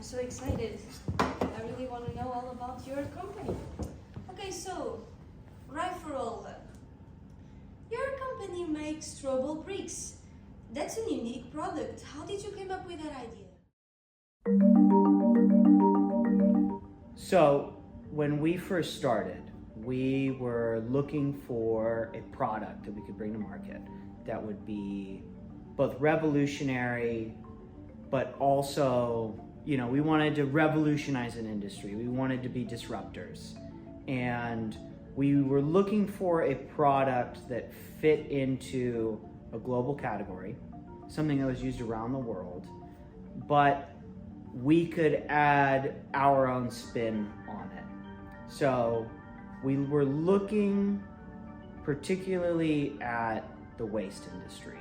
I'm so excited. I really want to know all about your company. Okay, so, right for all then. Your company makes throwable bricks. That's a unique product. How did you come up with that idea? So, when we first started, we were looking for a product that we could bring to market that would be both revolutionary, but also, we wanted to revolutionize an industry. We wanted to be disruptors. And we were looking for a product that fit into a global category, something that was used around the world, but we could add our own spin on it. So we were looking particularly at the waste industry,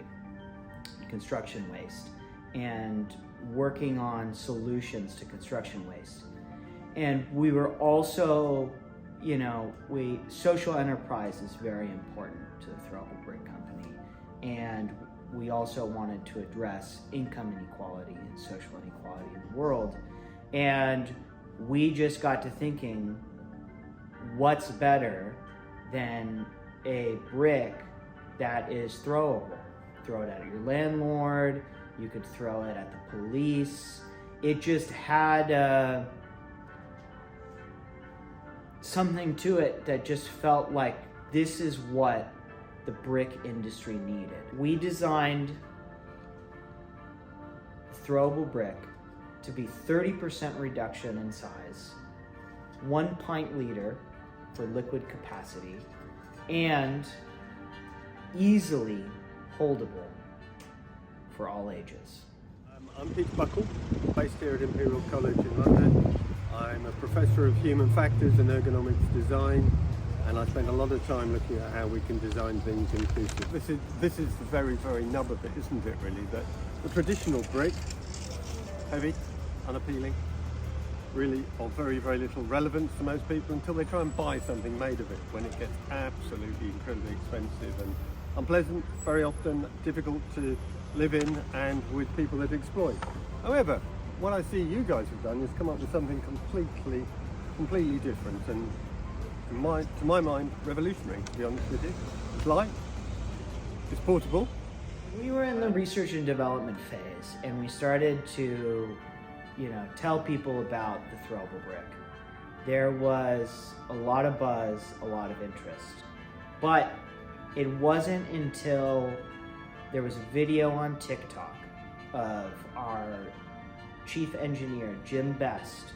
construction waste, and working on solutions to construction waste. And we were also, social enterprise is very important to the Throwable Brick company. And we also wanted to address income inequality and social inequality in the world. And we just got to thinking, what's better than a brick that is throwable? Throw it at your landlord, you could throw it at the police. It just had something to it that just felt like this is what the brick industry needed. We designed throwable brick to be 30% reduction in size, 1 pint liter for liquid capacity, and easily holdable for all ages. I'm Peter Buckle, based here at Imperial College in London. I'm a professor of human factors and ergonomics design, and I spend a lot of time looking at how we can design things inclusive. This is the very, very nub of it, isn't it really? That the traditional brick, heavy, unappealing, really of very, very little relevance to most people until they try and buy something made of it, when it gets absolutely incredibly expensive and unpleasant, very often difficult to live in, and with people that exploit. However, what I see you guys have done is come up with something completely different, and to my mind, revolutionary, to be honest with you. It's light, it's portable. We were in the research and development phase, and we started to, tell people about the throwable brick. There was a lot of buzz, a lot of interest, but it wasn't until there was a video on TikTok of our chief engineer, Jim Best,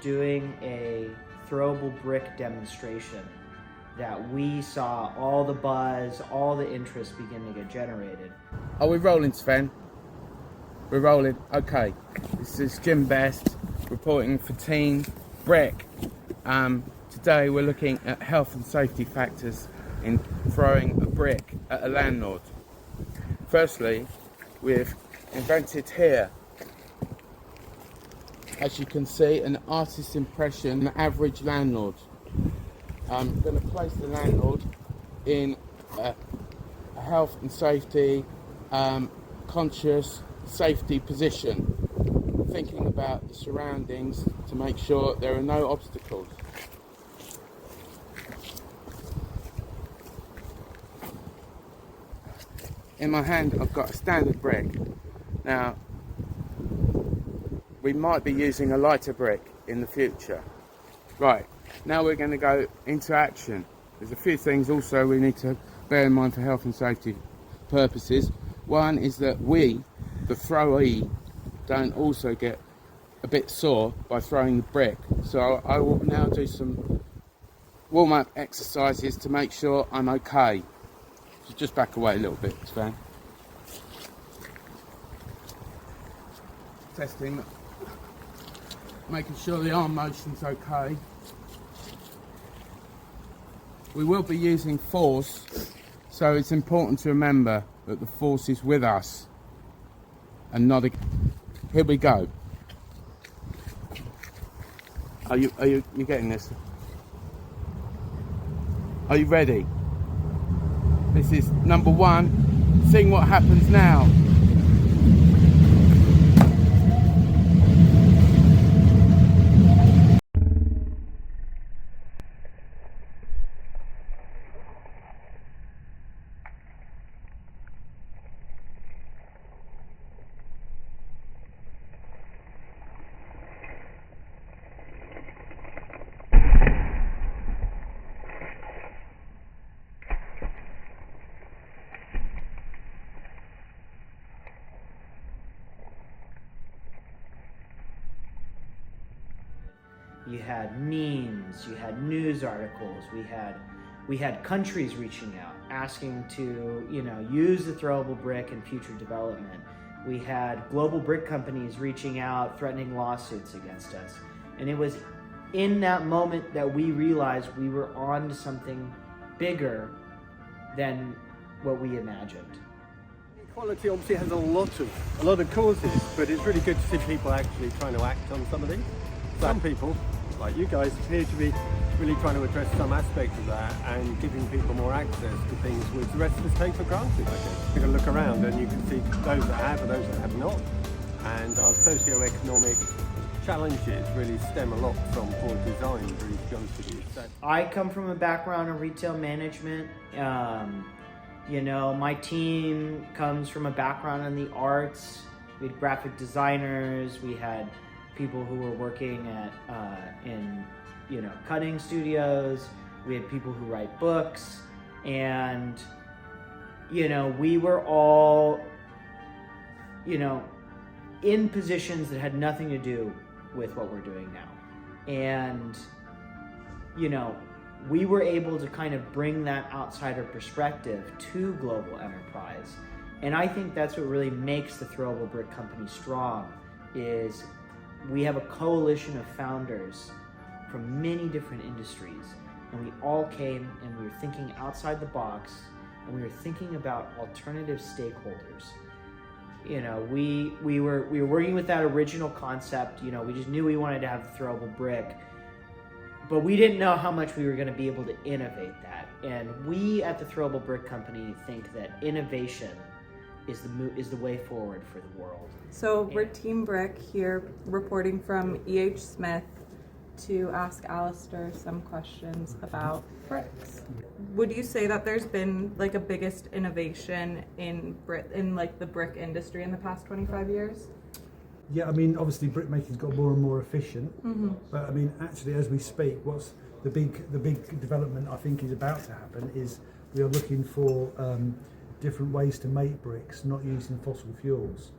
doing a throwable brick demonstration that we saw all the buzz, all the interest begin to get generated. Are we rolling, Sven? We're rolling. Okay. This is Jim Best reporting for Team Brick. Today we're looking at health and safety factors in throwing a brick at a landlord. Firstly, we've invented here, as you can see, an artist's impression, an average landlord. I'm going to place the landlord in a health and safety conscious safety position, thinking about the surroundings to make sure there are no obstacles. In my hand I've got a standard brick. Now we might be using a lighter brick in the future. Right, now we're going to go into action. There's a few things also we need to bear in mind for health and safety purposes. One is that we, the throwee, don't also get a bit sore by throwing the brick. So I will now do some warm-up exercises to make sure I'm okay. So just back away a little bit, Sven. Testing, making sure the arm motion's okay. We will be using force, so it's important to remember that the force is with us and not against. Here we go. Are you getting this? Are you ready? This is number one. Seeing what happens now. you had memes, you had news articles, we had countries reaching out, asking to, use the throwable brick in future development. We had global brick companies reaching out, threatening lawsuits against us. And it was in that moment that we realized we were on to something bigger than what we imagined. Inequality obviously has a lot of causes, but it's really good to see people actually trying to act on some of these. Some people, like you guys, appear to be really trying to address some aspect of that and giving people more access to things which the rest of us take for granted, I guess. You can look around and you can see those that have and those that have not. And our socio-economic challenges really stem a lot from poor design, really, to be honest with you. I come from a background in retail management. My team comes from a background in the arts. We had graphic designers, we had people who were working in cutting studios, we had people who write books, and we were all in positions that had nothing to do with what we're doing now. And we were able to kind of bring that outsider perspective to global enterprise. And I think that's what really makes the Throwable Brick company strong, is we have a coalition of founders from many different industries, and we all came and we were thinking outside the box, and we were thinking about alternative stakeholders. We were working with that original concept. We just knew we wanted to have the Throwable Brick, but we didn't know how much we were going to be able to innovate that. And we at the Throwable Brick company think that innovation is the way forward for the world. So we're Team Brick here, reporting from E.H. Smith to ask Alistair some questions about bricks. Would you say that there's been like a biggest innovation in like the brick industry in the past 25 years? Yeah, I mean, obviously brick making's got more and more efficient, but I mean, actually, as we speak, what's the big development I think is about to happen is we are looking for different ways to make bricks, not using fossil fuels.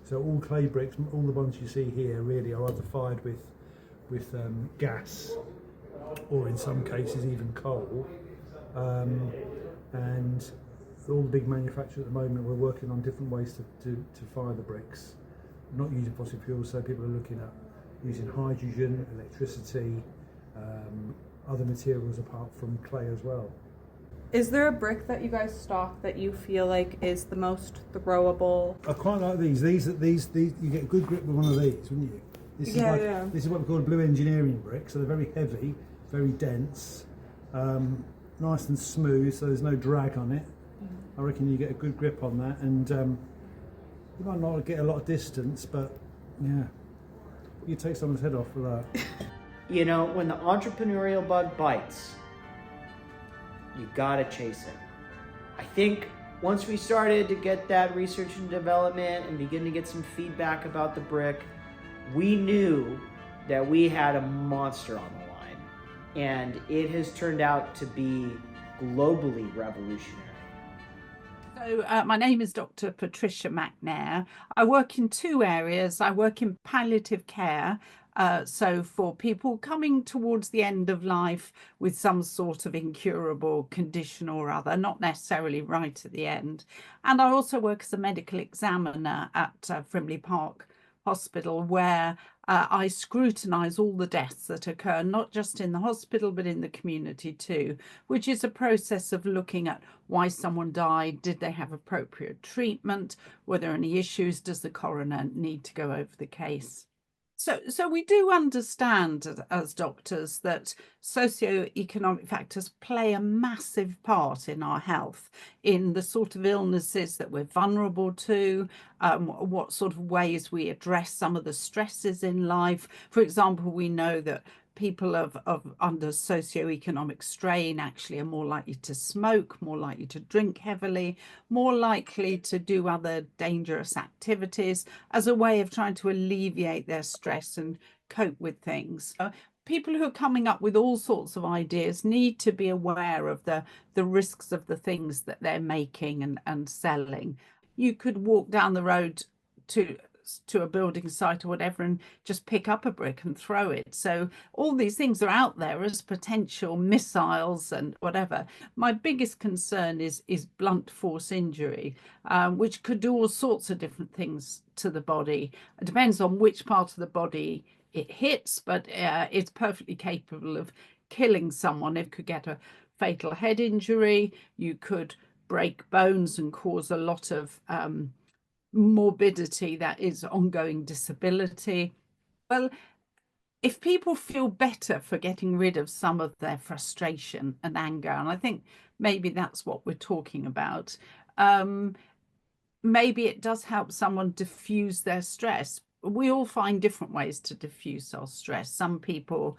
So all clay bricks, all the ones you see here, really are either fired with gas, or in some cases even coal. And all the big manufacturers at the moment, we're working on different ways to fire the bricks, not using fossil fuels. So people are looking at using hydrogen, electricity, other materials apart from clay as well. Is there a brick that you guys stock that you feel like is the most throwable? I quite like these. These you get a good grip with one of these, wouldn't you? This is what we call a blue engineering brick. So they're very heavy, very dense, nice and smooth, so there's no drag on it. I reckon you get a good grip on that, and you might not get a lot of distance, but yeah, you take someone's head off for that. When the entrepreneurial bug bites, you gotta chase it. I think once we started to get that research and development and begin to get some feedback about the brick, we knew that we had a monster on the line, and it has turned out to be globally revolutionary. So my name is Dr. Patricia McNair. I work in two areas. I work in palliative care, so for people coming towards the end of life with some sort of incurable condition or other, not necessarily right at the end. And I also work as a medical examiner at Frimley Park Hospital, where I scrutinise all the deaths that occur, not just in the hospital, but in the community too, which is a process of looking at why someone died, did they have appropriate treatment, were there any issues, does the coroner need to go over the case? So we do understand as doctors that socioeconomic factors play a massive part in our health, in the sort of illnesses that we're vulnerable to, what sort of ways we address some of the stresses in life. For example, we know that people under socioeconomic strain actually are more likely to smoke, more likely to drink heavily, more likely to do other dangerous activities as a way of trying to alleviate their stress and cope with things. People who are coming up with all sorts of ideas need to be aware of the risks of the things that they're making and selling. You could walk down the road to to a building site or whatever and just pick up a brick and throw it. So all these things are out there as potential missiles and whatever. My biggest concern is blunt force injury, which could do all sorts of different things to the body. It depends on which part of the body it hits, but it's perfectly capable of killing someone. It could get a fatal head injury. You could break bones and cause a lot of morbidity, that is ongoing disability. Well, if people feel better for getting rid of some of their frustration and anger, and I think maybe that's what we're talking about, maybe it does help someone diffuse their stress. We all find different ways to diffuse our stress. Some people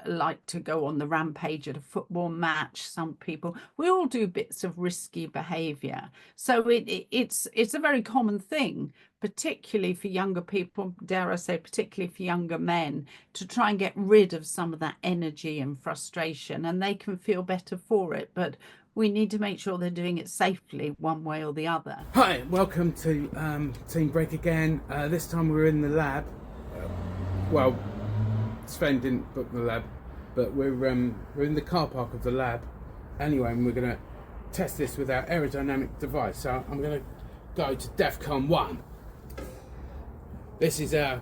like to go on the rampage at a football match. Some people, we all do bits of risky behavior. So it's a very common thing, particularly for younger people, dare I say, particularly for younger men, to try and get rid of some of that energy and frustration, and they can feel better for it. But we need to make sure they're doing it safely one way or the other. Hi, welcome to Team Brick again. This time we're in the lab. Well, Sven didn't book the lab, but we're in the car park of the lab anyway, and we're going to test this with our aerodynamic device. So I'm going to go to DEFCON 1. This is our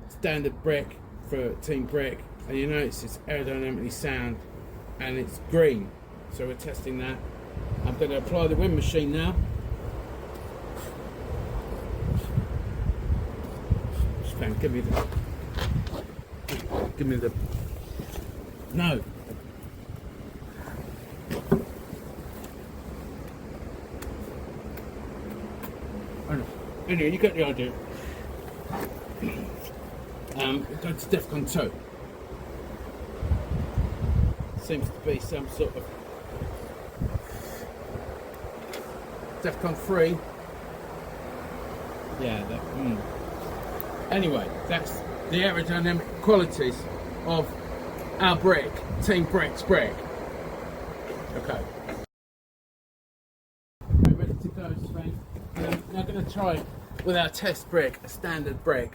standard brick for Team Brick, and you notice it's aerodynamically sound and it's green. So we're testing that. I'm going to apply the wind machine now. Sven, give me the, no. Oh no. Anyway, you get the idea. Go to DEFCON 2. Seems to be some sort of DEFCON 3. Yeah, anyway, that's the aerodynamic qualities of our brick, Team Brick's brick. Okay. Ready to go, Sven? Now I'm going to try with our test brick, a standard brick.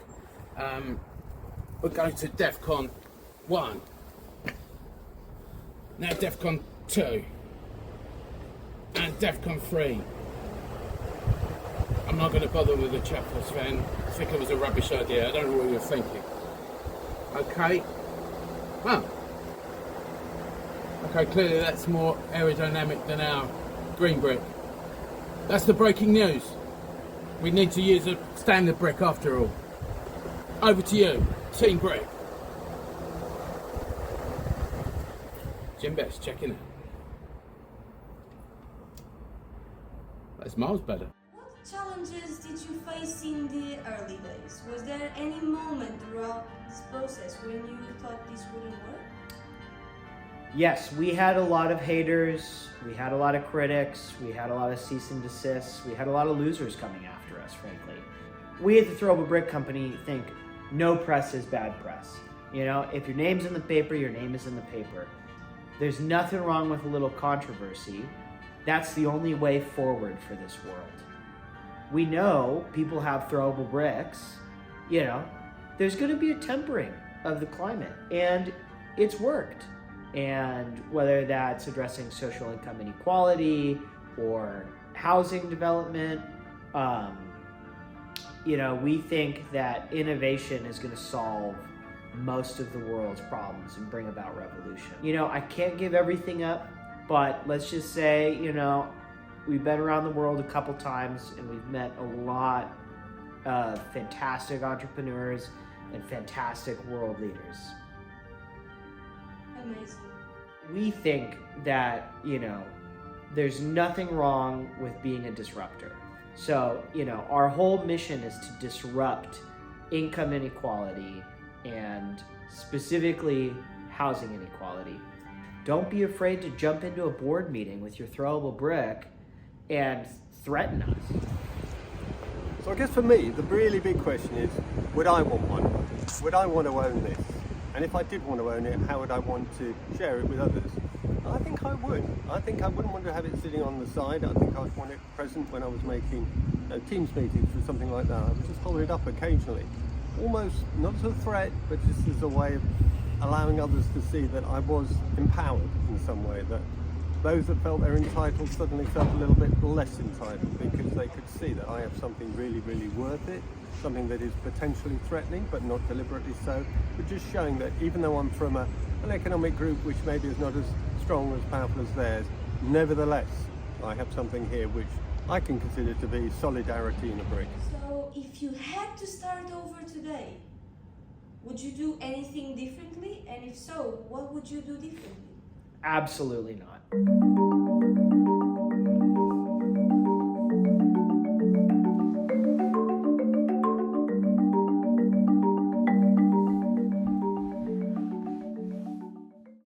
We're going to DEFCON 1. Now DEFCON 2. And DEFCON 3. I'm not going to bother with the chapter, Sven. I think it was a rubbish idea. I don't know what you're thinking. Okay. Well. Okay, clearly that's more aerodynamic than our green brick. That's the breaking news. We need to use a standard brick after all. Over to you, Team Brick. Jim Best checking out. That's miles better. What challenges did you face in the early days? Was there any moment throughout this process when you thought this wouldn't work? Yes, we had a lot of haters, we had a lot of critics, we had a lot of cease and desists, we had a lot of losers coming after us, frankly. We at the Throwable Brick Company think no press is bad press. You know, if your name's in the paper, your name is in the paper. There's nothing wrong with a little controversy. That's the only way forward for this world. We know people have throwable bricks. You know, there's going to be a tempering of the climate, and it's worked. And whether that's addressing social income inequality or housing development, you know, we think that innovation is going to solve most of the world's problems and bring about revolution. You know, I can't give everything up, but let's just say, you know, we've been around the world a couple times and we've met a lot of fantastic entrepreneurs and fantastic world leaders. Amazing. We think that, you know, there's nothing wrong with being a disruptor. So, you know, our whole mission is to disrupt income inequality and specifically housing inequality. Don't be afraid to jump into a board meeting with your throwable brick and threaten us. So I guess for me, the really big question is, would I want one? Would I want to own this? And if I did want to own it, how would I want to share it with others? I think I would. I think I wouldn't want to have it sitting on the side. I think I'd want it present when I was making Teams meetings or something like that, I would just hold it up occasionally, almost not as a threat, but just as a way of allowing others to see that I was empowered in some way, that those that felt they're entitled suddenly felt a little bit less entitled because they could see that I have something really, really worth it, something that is potentially threatening but not deliberately so, but just showing that even though I'm from an economic group which maybe is not as strong or as powerful as theirs, nevertheless I have something here which I can consider to be solidarity in a brick. So if you had to start over today, would you do anything differently? And if so, what would you do differently? Absolutely not.